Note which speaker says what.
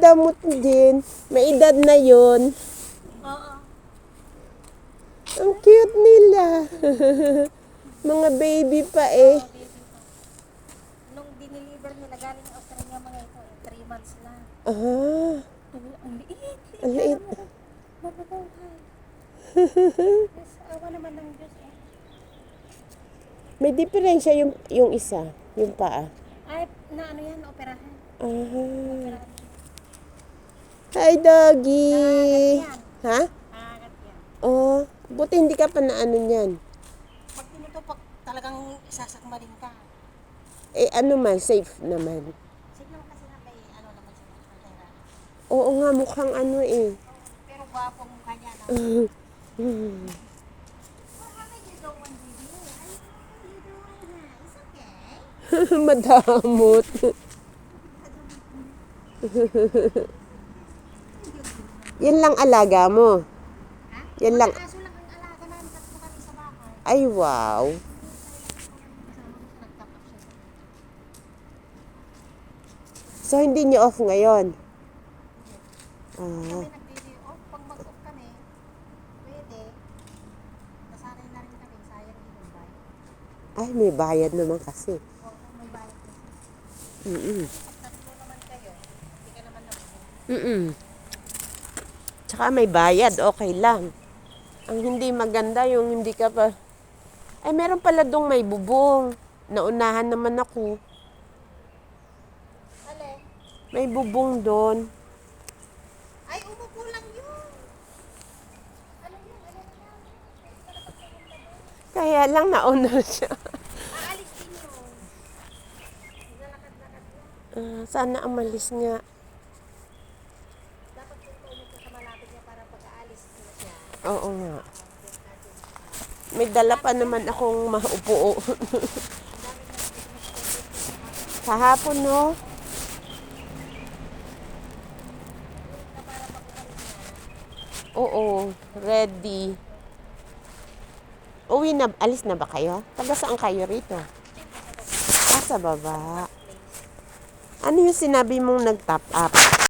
Speaker 1: damot din. May edad na yon.
Speaker 2: Oo.
Speaker 1: Ang cute nila. Mga baby pa eh.
Speaker 2: Baby pa. Nung dineliver nila galing Australia mga ito, 3 months lang.
Speaker 1: Ah,
Speaker 2: Ang liit.
Speaker 1: ang liit.
Speaker 2: Mabubuhay. Yes, awa naman ng Diyos eh.
Speaker 1: May diferensya yung isa, yung paa.
Speaker 2: Ay, na ano yan, operahan.
Speaker 1: Ah.
Speaker 2: Operahan.
Speaker 1: Hi, doggy.
Speaker 2: Nakagat yan.
Speaker 1: Ha?
Speaker 2: Nakagat yan.
Speaker 1: Oh, buti hindi ka pa na ano niyan.
Speaker 2: Pag tinutupak, talagang sasakmalin ka.
Speaker 1: Eh, ano man, safe naman.
Speaker 2: Sige naman kasi na may ano naman sila. Pantera.
Speaker 1: Oo nga, mukhang ano eh.
Speaker 2: Pero gwapo ang mukha niya. No?
Speaker 1: Hmm.
Speaker 2: How are you doing, baby? How you doing? It's okay.
Speaker 1: Madamot. Yan lang alaga mo.
Speaker 2: Ha?
Speaker 1: Yan lang.
Speaker 2: Aso lang ang alaga namin. Tatlo kami sa bahay.
Speaker 1: Ay, wow.
Speaker 2: Nagtapos siya.
Speaker 1: So, hindi niyo off ngayon?
Speaker 2: Kami
Speaker 1: Ah,
Speaker 2: nag-video-off. Pag mag-off kami, pwede. Nasanay na rin kami. Sayang yung bayad.
Speaker 1: ay, may bayad naman kasi.
Speaker 2: Oo, may bayad kasi.
Speaker 1: Mm-mm.
Speaker 2: Pag tatlo naman kayo, hindi ka naman naman.
Speaker 1: Mm-mm. Tsaka may bayad, okay lang. Ang hindi maganda, yung hindi ka pa... Ay, meron pala dong may bubong. Naunahan naman ako.
Speaker 2: Ale,
Speaker 1: May bubong doon.
Speaker 2: ay umupo lang yun. Ano yun? Ano yun?
Speaker 1: Kaya lang nauna siya.
Speaker 2: Aalis din yun. Naglalakad-lakad lang.
Speaker 1: Sana amalis nga.
Speaker 2: Dapat kung umupo sa malapit niya para pag-aalis na siya.
Speaker 1: Oo nga. May dala pa naman akong maupo. Kahapon, no? Oo, ready. Uwi na, alis na ba kayo? Taga saan kayo rito? Sa baba. Ano yung sinabi mong nag-top up?